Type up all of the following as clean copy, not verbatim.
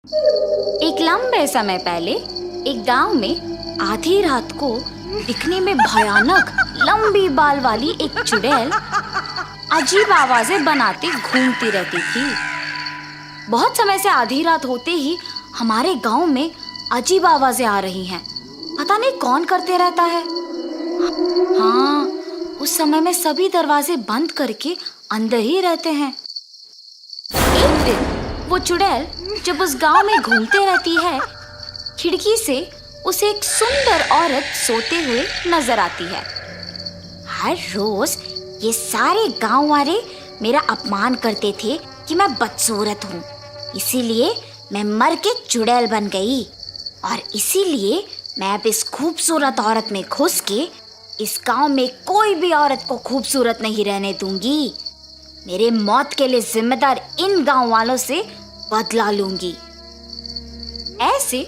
एक लंबे समय पहले एक गांव में आधी रात को दिखने में भयानक लंबी बाल वाली एक चुड़ैल अजीब आवाजें बनाती घूमती रहती थी। बहुत समय से आधी रात होते ही हमारे गांव में अजीब आवाजें आ रही हैं। पता नहीं कौन करते रहता है। हाँ, उस समय में सभी दरवाजे बंद करके अंदर ही रहते हैं। एक दिन वो चुड़ैल जब उस गांव में घूमते रहती है, खिड़की से उसे एक सुंदर औरत सोते हुए नजर आती है। हर रोज ये सारे गांव वाले मेरा अपमान करते थे कि मैं बदसूरत हूँ, इसीलिए मैं मर के चुड़ैल बन गई और इसीलिए मैं अब इस खूबसूरत औरत में घुस के इस गांव में कोई भी औरत को खूबसूरत नहीं रहने दूंगी। मेरे मौत के लिए जिम्मेदार इन गांव वालों से बदला लूंगी। ऐसे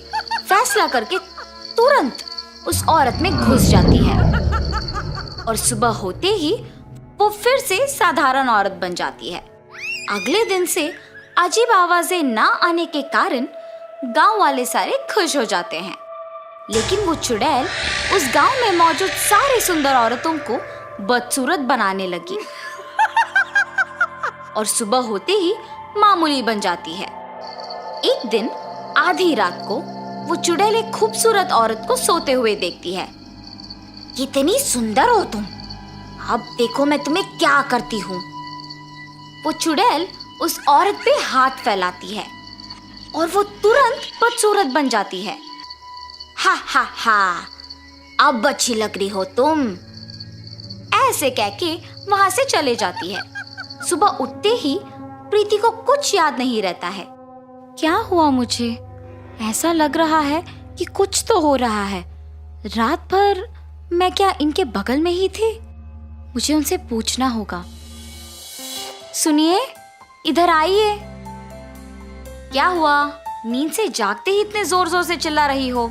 फैसला करके तुरंत उस औरत में घुस जाती है और सुबह होते ही वो फिर से साधारण औरत बन जाती है। अगले दिन से अजीब आवाजें ना आने के कारण गांव वाले सारे खुश हो जाते हैं। लेकिन वो चुड़ैल उस गांव में मौजूद सारी सुंदर औरतों को बदसूरत बनाने लगी और सुबह होते ही मामूली बन जाती है। एक दिन आधी रात को वो चुड़ैल एक खूबसूरत औरत को सोते हुए देखती है। कितनी सुंदर हो तुम, अब देखो मैं तुम्हें क्या करती हूँ। वो चुड़ैल उस औरत पे हाथ फैलाती है और वो तुरंत बदसूरत बन जाती है। हा हा हा, अब अच्छी लग रही हो तुम, ऐसे कह के वहां से चले जाती है। सुबह उठते ही प्रीति को कुछ याद नहीं रहता है। क्या हुआ मुझे? ऐसा लग रहा है कि कुछ तो हो रहा है। रात भर मैं क्या इनके बगल में ही थी? मुझे उनसे पूछना होगा। सुनिए, इधर आइए। क्या हुआ? नींद से जागते ही इतने जोर जोर से चिल्ला रही हो?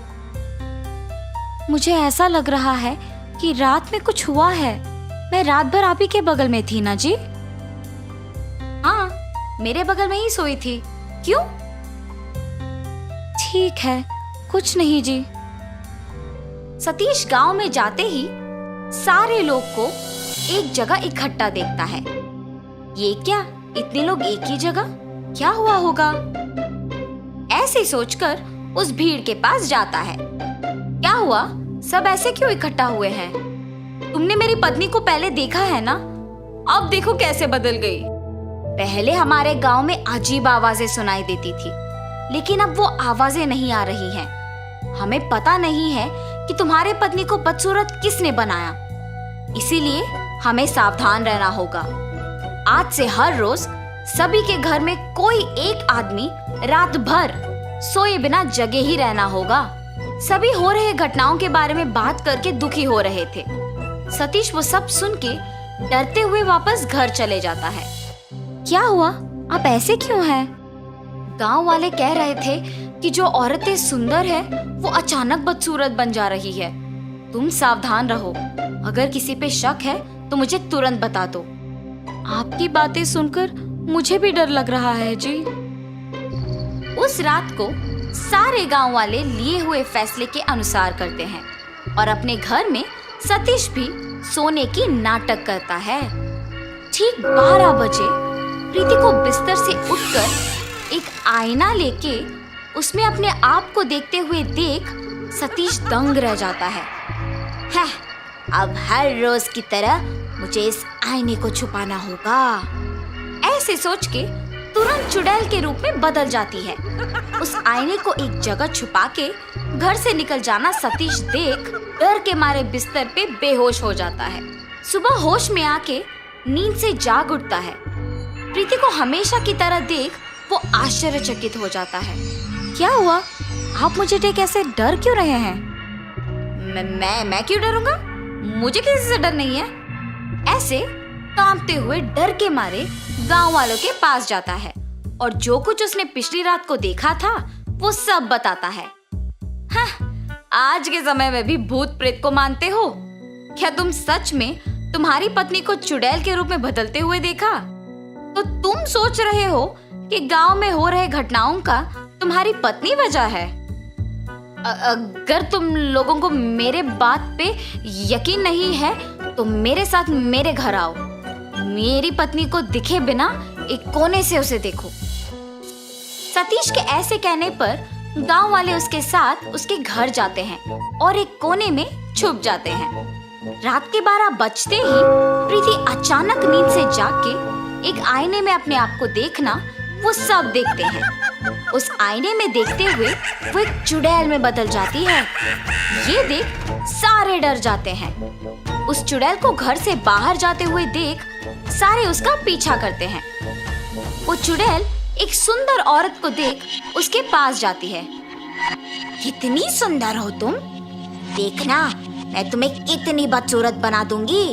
मुझे ऐसा लग रहा है कि रात में कुछ हुआ है। मैं रात भर आप ही के बगल में थी ना जी? हाँ, मेरे बगल में ही सोई थी। क्यों? ठीक है, कुछ नहीं जी। सतीश गांव में जाते ही सारे लोग को एक जगह इकट्ठा देखता है। ये क्या, इतने लोग एक ही जगह? क्या हुआ होगा? ऐसे सोचकर उस भीड़ के पास जाता है। क्या हुआ? सब ऐसे क्यों इकट्ठा हुए हैं? तुमने मेरी पत्नी को पहले देखा है ना? अब देखो कैसे बदल गई। पहले हमारे गांव में अजीब आवाजें सुनाई देती थी, लेकिन अब वो आवाजें नहीं आ रही हैं। हमें पता नहीं है कि तुम्हारे पत्नी को बदसूरत किसने बनाया, इसीलिए हमें सावधान रहना होगा। आज से हर रोज सभी के घर में कोई एक आदमी रात भर सोए बिना जगे ही रहना होगा। सभी हो रहे घटनाओं के बारे में बात करके दुखी हो रहे थे। सतीश वो सब सुन के डरते हुए वापस घर चले जाता है। क्या हुआ? आप ऐसे क्यों हैं? गांव वाले कह रहे थे कि जो औरतें सुंदर है वो अचानक बदसूरत बन जा रही है। तुम सावधान रहो, अगर किसी पे शक है तो मुझे तुरंत बता दो। आपकी बातें सुनकर मुझे भी डर लग रहा है जी। उस रात को सारे गांव वाले लिए हुए फैसले के अनुसार करते हैं और अपने घर में सतीश भी सोने की नाटक करता है। ठीक 12 बजे प्रीति को बिस्तर से उठकर एक आईना लेके उसमें अपने आप को देखते हुए देख सतीश दंग रह जाता है। अब हर रोज की तरह मुझे इस आईने को छुपाना होगा। ऐसे सोच के तुरंत चुड़ैल के रूप में बदल जाती है। उस आईने को एक जगह छुपा के घर से निकल जाना सतीश देख डर के मारे बिस्तर पे बेहोश हो जाता है। सुबह होश में आके नींद से जाग उठता है। प्रीति को हमेशा की तरह देख वो आश्चर्यचकित हो जाता है। क्या हुआ? आप मुझे देख ऐसे डर क्यों रहे हैं? मैं क्यों डरूंगा? मुझे किसी से डर नहीं है। ऐसे कांपते हुए डर के मारे गांव वालों के पास जाता है और जो कुछ उसने पिछली रात को देखा था वो सब बताता है। आज के समय में भी भूत प्रेत को मानते हो? क्या तुम सच में तुम्हारी पत्नी को चुड़ैल के रूप में बदलते हुए देखा? तो तुम सोच रहे हो कि गांव में हो रहे घटनाओं का तुम्हारी पत्नी वजह है। अगर तुम लोगों को मेरे बात पे यकीन नहीं है तो मेरे साथ मेरे घर आओ। मेरी पत्नी को दिखे बिना एक कोने से उसे देखो। सतीश के ऐसे कहने पर गांव वाले उसके साथ उसके घर जाते हैं और एक कोने में छुप जाते हैं। रात के 12 बजते ही प्रीति अचानक नींद से जाग के एक आईने में अपने आप को देखना वो सब देखते हैं। उस आईने में देखते हुए वो एक चुड़ैल में बदल जाती है। ये देख सारे डर जाते हैं। उस चुड़ैल को घर से बाहर जाते हुए देख सारे उसका पीछा करते हैं। वो चुड़ैल एक सुंदर औरत को देख उसके पास जाती है। कितनी सुंदर हो तुम, देखना मैं तुम्हें कितनी बदसूरत बना दूंगी।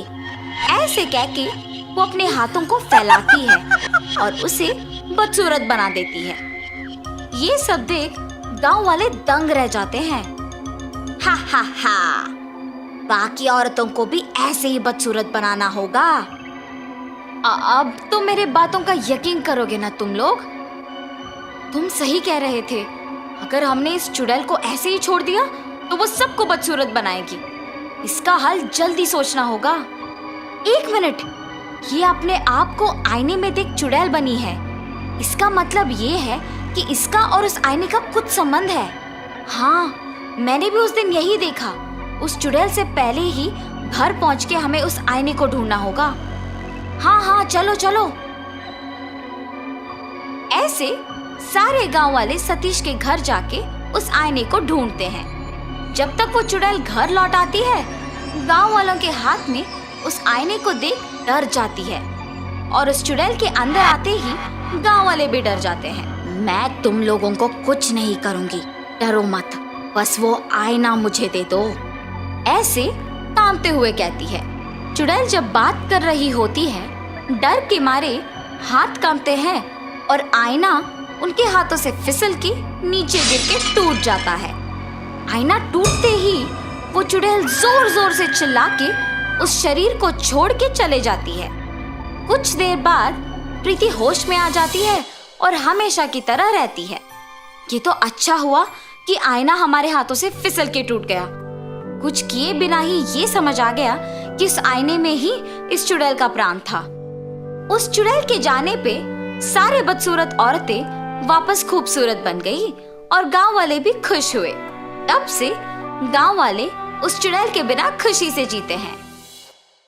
ऐसे कह के वो अपने हाथों को फैलाती है और उसे बदसूरत बना देती है। ये सब देख गांव वाले दंग रह जाते हैं। हा हा हा, बाकी औरतों को भी ऐसे ही बदसूरत बनाना होगा। अब तो मेरे बातों का यकीन करोगे ना तुम लोग। तुम सही कह रहे थे, अगर हमने इस चुड़ैल को ऐसे ही छोड़ दिया तो वो सबको बदसूरत बनाएगी। इसका हल जल्दी सोचना होगा। एक मिनट, ये अपने आप को आईने में देख चुड़ैल बनी है। इसका मतलब ये है कि इसका और उस आईने का कुछ संबंध है। हाँ, मैंने भी उस दिन यही देखा। उस चुड़ैल से पहले ही घर पहुंच के हमें उस आईने को ढूंढना होगा। हाँ हाँ, चलो चलो। ऐसे सारे गांव वाले सतीश के घर जाके उस आईने को ढूंढते हैं। जब तक वो चुड़ैल घर लौट आती है, गांव वालों के हाथ में उस आईने को देख डर जाती है और उस चुड़ैल के अंदर आते ही गांव वाले भी डर जाते हैं। मैं तुम लोगों को कुछ नहीं करूंगी, डरो मत, बस वो आईना मुझे दे दो, ऐसे कांपते हुए कहती है। चुड़ैल जब बात कर रही होती है, डर के मारे हाथ कांपते हैं और आईना उनके हाथों से फिसल के नीचे गिर के टूट जाता है। आईना टूटते ही वो चुड़ैल जोर जोर से चिल्ला के उस शरीर को छोड़ के चले जाती है। कुछ देर बाद प्रीति होश में आ जाती है और हमेशा की तरह रहती है। ये तो अच्छा हुआ कि आईना हमारे हाथों से फिसल के टूट गया। कुछ किए बिना ही ये समझ आ गया कि इस आईने में ही इस चुड़ैल का प्राण था। उस चुड़ैल के जाने पे सारे बदसूरत औरतें वापस खूबसूरत बन गई और गांव वाले भी खुश हुए। तब से गांव वाले उस चुड़ैल के बिना खुशी से जीते हैं।